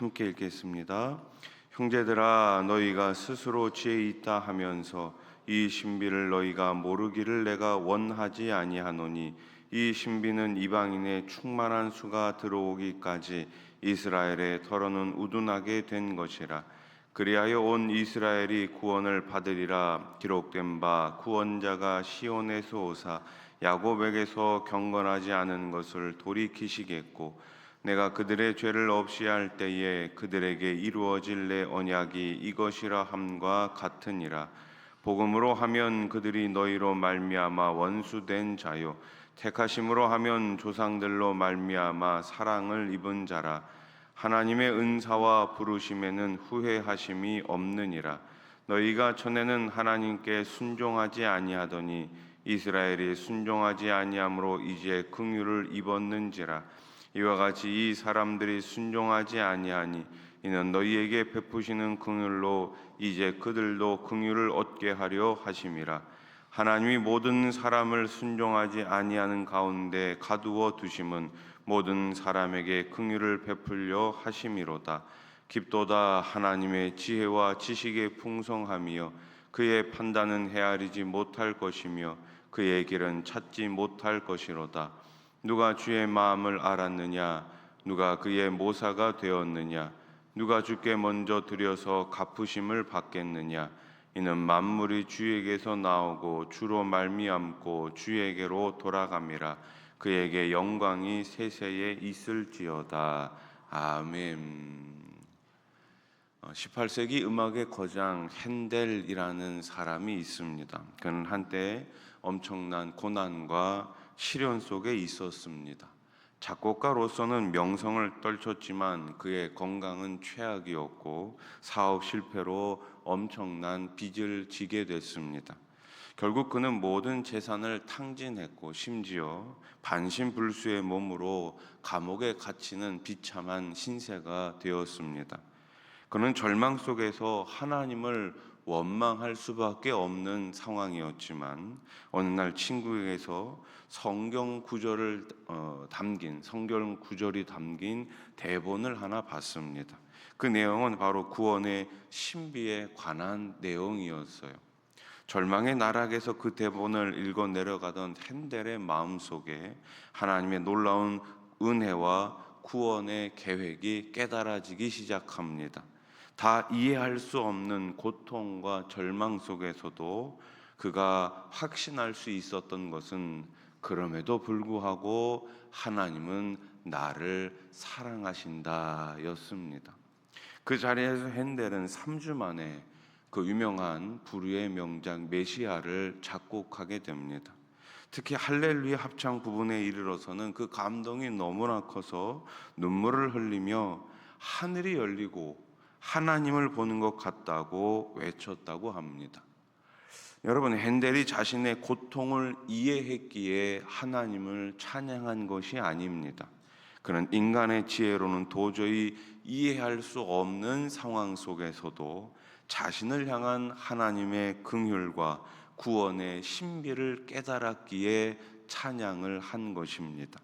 함께 읽겠습니다. 형제들아, 너희가 스스로 지혜 있다 하면서 이 신비를 너희가 모르기를 내가 원하지 아니하노니, 이 신비는 이방인의 충만한 수가 들어오기까지 이스라엘의 털어는 우둔하게 된 것이라. 그리하여 온 이스라엘이 구원을 받으리라. 기록된 바 구원자가 시온에서 오사 야곱에게서 경건하지 않은 것을 돌이키시겠고, 내가 그들의 죄를 없이 할 때에 그들에게 이루어질 내 언약이 이것이라 함과 같으니라. 복음으로 하면 그들이 너희로 말미암아 원수된 자요, 택하심으로 하면 조상들로 말미암아 사랑을 입은 자라. 하나님의 은사와 부르심에는 후회하심이 없느니라. 너희가 전에는 하나님께 순종하지 아니하더니 이스라엘이 순종하지 아니함으로 이제 긍휼을 입었는지라. 이와 같이 이 사람들이 순종하지 아니하니 이는 너희에게 베푸시는 긍휼로 이제 그들도 긍휼을 얻게 하려 하심이라. 하나님이 모든 사람을 순종하지 아니하는 가운데 가두어 두심은 모든 사람에게 긍휼을 베풀려 하심이로다. 깊도다 하나님의 지혜와 지식의 풍성함이여 그의 판단은 헤아리지 못할 것이며 그의 길은 찾지 못할 것이로다. 누가 주의 마음을 알았느냐? 누가 그의 모사가 되었느냐? 누가 주께 먼저 드려서 갚으심을 받겠느냐? 이는 만물이 주에게서 나오고 주로 말미암고 주에게로 돌아감이라. 그에게 영광이 세세에 있을지어다. 아멘. 18세기 음악의 거장 핸델이라는 사람이 있습니다. 그는 한때 엄청난 고난과 시련 속에 있었습니다. 작곡가로서는 명성을 떨쳤지만 그의 건강은 최악이었고 사업 실패로 엄청난 빚을 지게 됐습니다. 결국 그는 모든 재산을 탕진했고 심지어 반신불수의 몸으로 감옥에 갇히는 비참한 신세가 되었습니다. 그는 절망 속에서 하나님을 원망할 수밖에 없는 상황이었지만 어느 날 친구에게서 성경 구절이 담긴 대본을 하나 봤습니다. 그 내용은 바로 구원의 신비에 관한 내용이었어요. 절망의 나락에서 그 대본을 읽어 내려가던 핸델의 마음속에 하나님의 놀라운 은혜와 구원의 계획이 깨달아지기 시작합니다. 다 이해할 수 없는 고통과 절망 속에서도 그가 확신할 수 있었던 것은 그럼에도 불구하고 하나님은 나를 사랑하신다 였습니다. 그 자리에서 핸델은 3주 만에 그 유명한 불후의 명작 메시아를 작곡하게 됩니다. 특히 할렐루야 합창 부분에 이르러서는 그 감동이 너무나 커서 눈물을 흘리며 하늘이 열리고 하나님을 보는 것 같다고 외쳤다고 합니다. 여러분, 핸델이 자신의 고통을 이해했기에 하나님을 찬양한 것이 아닙니다. 그는 인간의 지혜로는 도저히 이해할 수 없는 상황 속에서도 자신을 향한 하나님의 긍휼과 구원의 신비를 깨달았기에 찬양을 한 것입니다.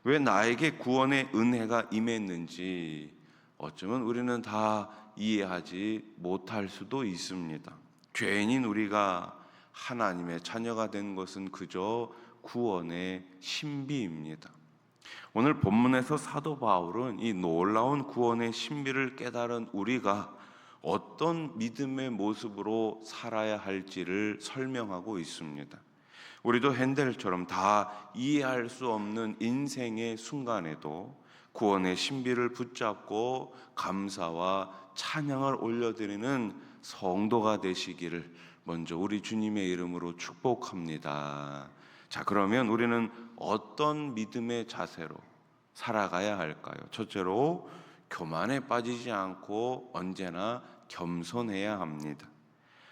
왜 나에게 구원의 은혜가 임했는지 어쩌면 우리는 다 이해하지 못할 수도 있습니다. 죄인인 우리가 하나님의 자녀가 된 것은 그저 구원의 신비입니다. 오늘 본문에서 사도 바울은 이 놀라운 구원의 신비를 깨달은 우리가 어떤 믿음의 모습으로 살아야 할지를 설명하고 있습니다. 우리도 핸델처럼 다 이해할 수 없는 인생의 순간에도 구원의 신비를 붙잡고 감사와 찬양을 올려드리는 성도가 되시기를 먼저 우리 주님의 이름으로 축복합니다. 자, 그러면 우리는 어떤 믿음의 자세로 살아가야 할까요? 첫째로 교만에 빠지지 않고 언제나 겸손해야 합니다.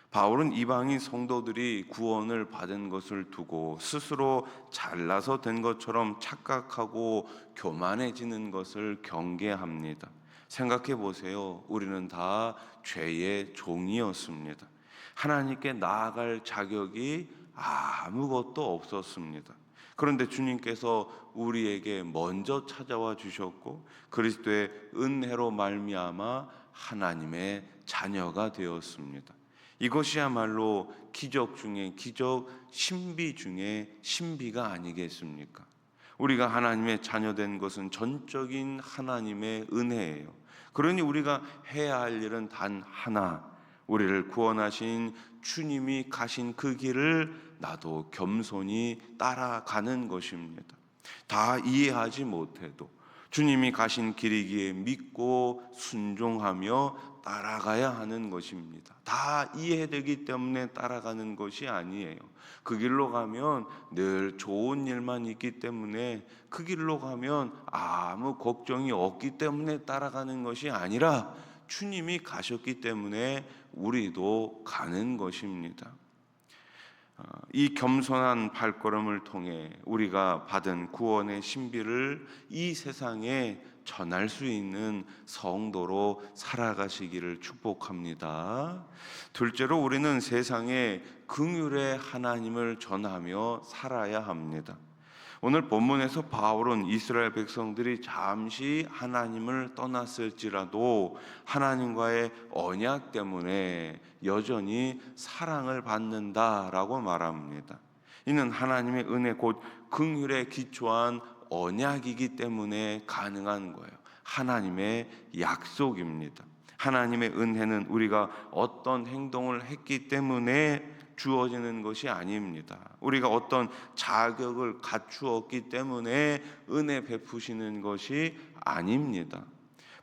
바울은 이방인 성도들이 구원을 받은 것을 두고 스스로 잘나서 된 것처럼 착각하고 교만해지는 것을 경계합니다. 생각해 보세요. 우리는 다 죄의 종이었습니다. 하나님께 나아갈 자격이 아무것도 없었습니다. 그런데 주님께서 우리에게 먼저 찾아와 주셨고 그리스도의 은혜로 말미암아 하나님의 자녀가 되었습니다. 이것이야말로 기적 중에 기적, 신비 중에 신비가 아니겠습니까? 우리가 하나님의 자녀된 것은 전적인 하나님의 은혜예요. 그러니 우리가 해야 할 일은 단 하나, 우리를 구원하신 주님이 가신 그 길을 나도 겸손히 따라가는 것입니다. 다 이해하지 못해도 주님이 가신 길이기에 믿고 순종하며 따라가야 하는 것입니다. 다 이해되기 때문에 따라가는 것이 아니에요. 그 길로 가면 늘 좋은 일만 있기 때문에, 그 길로 가면 아무 걱정이 없기 때문에 따라가는 것이 아니라 주님이 가셨기 때문에 우리도 가는 것입니다. 이 겸손한 발걸음을 통해 우리가 받은 구원의 신비를 이 세상에 전할 수 있는 성도로 살아가시기를 축복합니다. 둘째로, 우리는 세상에 긍휼의 하나님을 전하며 살아야 합니다. 오늘 본문에서 바울은 이스라엘 백성들이 잠시 하나님을 떠났을지라도 하나님과의 언약 때문에 여전히 사랑을 받는다라고 말합니다. 이는 하나님의 은혜 곧 긍휼에 기초한 언약이기 때문에 가능한 거예요. 하나님의 약속입니다. 하나님의 은혜는 우리가 어떤 행동을 했기 때문에 주어지는 것이 아닙니다. 우리가 어떤 자격을 갖추었기 때문에 은혜 베푸시는 것이 아닙니다.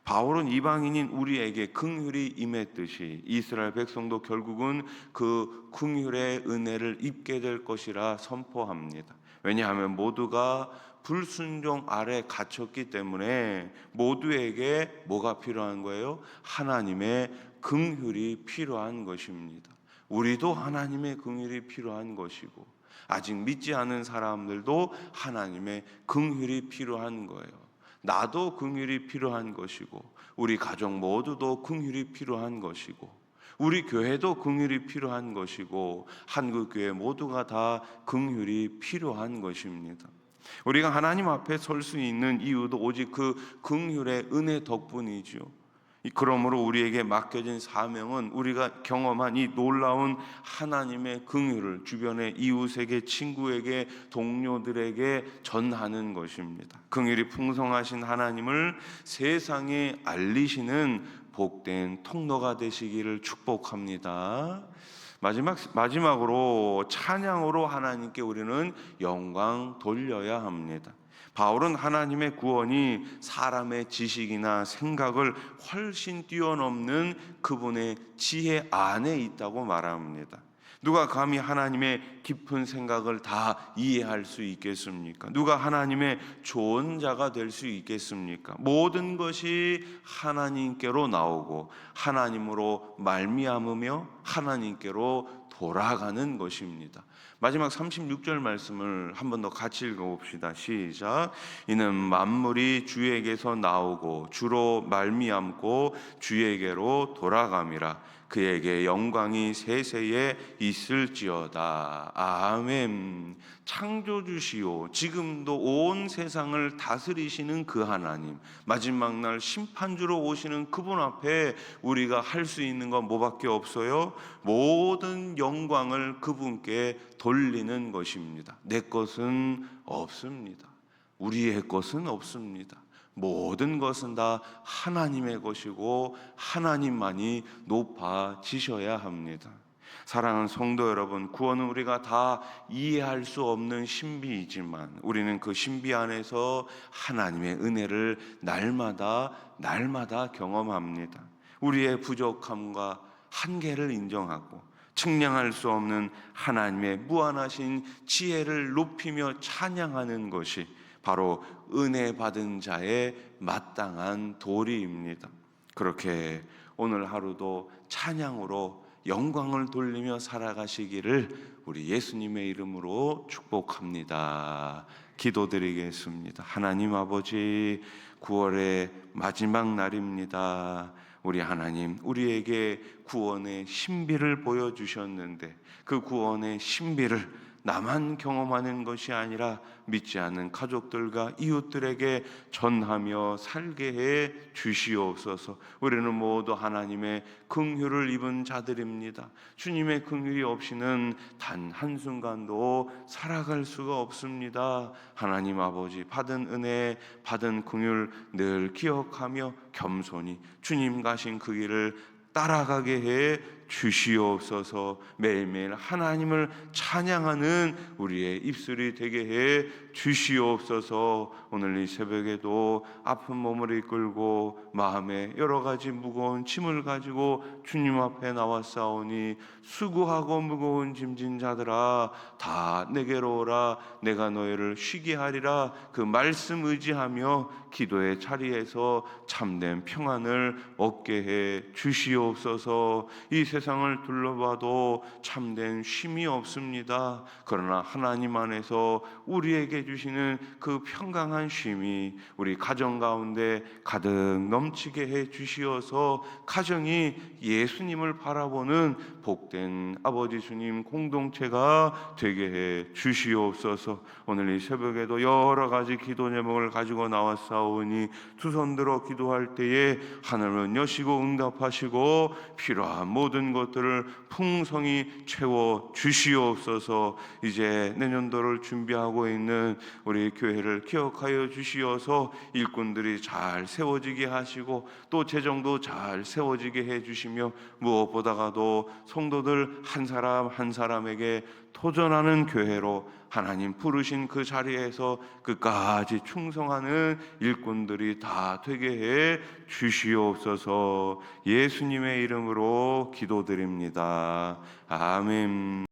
바울은 이방인인 우리에게 긍휼이 임했듯이 이스라엘 백성도 결국은 그 긍휼의 은혜를 입게 될 것이라 선포합니다. 왜냐하면 모두가 불순종 아래 갇혔기 때문에 모두에게 뭐가 필요한 거예요? 하나님의 긍휼이 필요한 것입니다. 우리도 하나님의 긍휼이 필요한 것이고, 아직 믿지 않은 사람들도 하나님의 긍휼이 필요한 거예요. 나도 긍휼이 필요한 것이고, 우리 가족 모두도 긍휼이 필요한 것이고, 우리 교회도 긍휼이 필요한 것이고, 한국교회 모두가 다 긍휼이 필요한 것입니다. 우리가 하나님 앞에 설 수 있는 이유도 오직 그 긍휼의 은혜 덕분이지요. 그러므로 우리에게 맡겨진 사명은 우리가 경험한 이 놀라운 하나님의 긍휼을 주변의 이웃에게, 친구에게, 동료들에게 전하는 것입니다. 긍휼이 풍성하신 하나님을 세상에 알리시는 복된 통로가 되시기를 축복합니다. 마지막으로 찬양으로 하나님께 우리는 영광 돌려야 합니다. 바울은 하나님의 구원이 사람의 지식이나 생각을 훨씬 뛰어넘는 그분의 지혜 안에 있다고 말합니다. 누가 감히 하나님의 깊은 생각을 다 이해할 수 있겠습니까? 누가 하나님의 좋은 자가 될 수 있겠습니까? 모든 것이 하나님께로 나오고 하나님으로 말미암으며 하나님께로 돌아가는 것입니다. 마지막 36절 말씀을 한 번 더 같이 읽어봅시다. 시작. 이는 만물이 주에게서 나오고 주로 말미암고 주에게로 돌아감이라. 그에게 영광이 세세에 있을지어다. 아멘. 창조주시오, 지금도 온 세상을 다스리시는 그 하나님, 마지막 날 심판주로 오시는 그분 앞에 우리가 할 수 있는 건 뭐밖에 없어요? 모든 영광을 그분께 돌리는 것입니다. 내 것은 없습니다. 우리의 것은 없습니다. 모든 것은 다 하나님의 것이고 하나님만이 높아지셔야 합니다. 사랑하는 성도 여러분, 구원은 우리가 다 이해할 수 없는 신비이지만 우리는 그 신비 안에서 하나님의 은혜를 날마다 경험합니다. 우리의 부족함과 한계를 인정하고 측량할 수 없는 하나님의 무한하신 지혜를 높이며 찬양하는 것이 바로 은혜 받은 자의 마땅한 도리입니다. 그렇게 오늘 하루도 찬양으로 영광을 돌리며 살아가시기를 우리 예수님의 이름으로 축복합니다. 기도드리겠습니다. 하나님 아버지, 9월의 마지막 날입니다. 우리 하나님, 우리에게 구원의 신비를 보여주셨는데 그 구원의 신비를 나만 경험하는 것이 아니라 믿지 않는 가족들과 이웃들에게 전하며 살게 해 주시옵소서. 우리는 모두 하나님의 긍휼을 입은 자들입니다. 주님의 긍휼이 없이는 단 한순간도 살아갈 수가 없습니다. 하나님 아버지, 받은 은혜, 받은 긍휼 늘 기억하며 겸손히 주님 가신 그 길을 따라가게 해 주시옵소서. 매일매일 하나님을 찬양하는 우리의 입술이 되게 해 주시옵소서. 오늘 이 새벽에도 아픈 몸을 이끌고 마음에 여러 가지 무거운 짐을 가지고 주님 앞에 나왔사오니 수고하고 무거운 짐진 자들아 다 내게로 오라, 내가 너희를 쉬게 하리라. 그 말씀 의지하며 기도의 자리에서 참된 평안을 얻게 해 주시옵소서. 이 세상을 둘러봐도 참된 쉼이 없습니다. 그러나 하나님 안에서 우리에게 주시는 그 평강한 쉼이 우리 가정 가운데 가득 넘치게 해 주시어서 가정이 예수님을 바라보는 복된 아버지 주님 공동체가 되게 해 주시옵소서. 오늘 이 새벽에도 여러 가지 기도 제목을 가지고 나왔사오니 두 손 들어 기도할 때에 하늘은 여시고 응답하시고 필요한 모든 것들을 풍성히 채워 주시옵소서. 이제 내년도를 준비하고 있는 우리 교회를 기억하여 주시어서 일꾼들이 잘 세워지게 하시고 또 재정도 잘 세워지게 해주시며 무엇보다가도 성도들 한 사람 한 사람에게 도전하는 교회로 하나님 부르신 그 자리에서 끝까지 충성하는 일꾼들이 다 되게 해 주시옵소서. 예수님의 이름으로 기도드립니다. 아멘.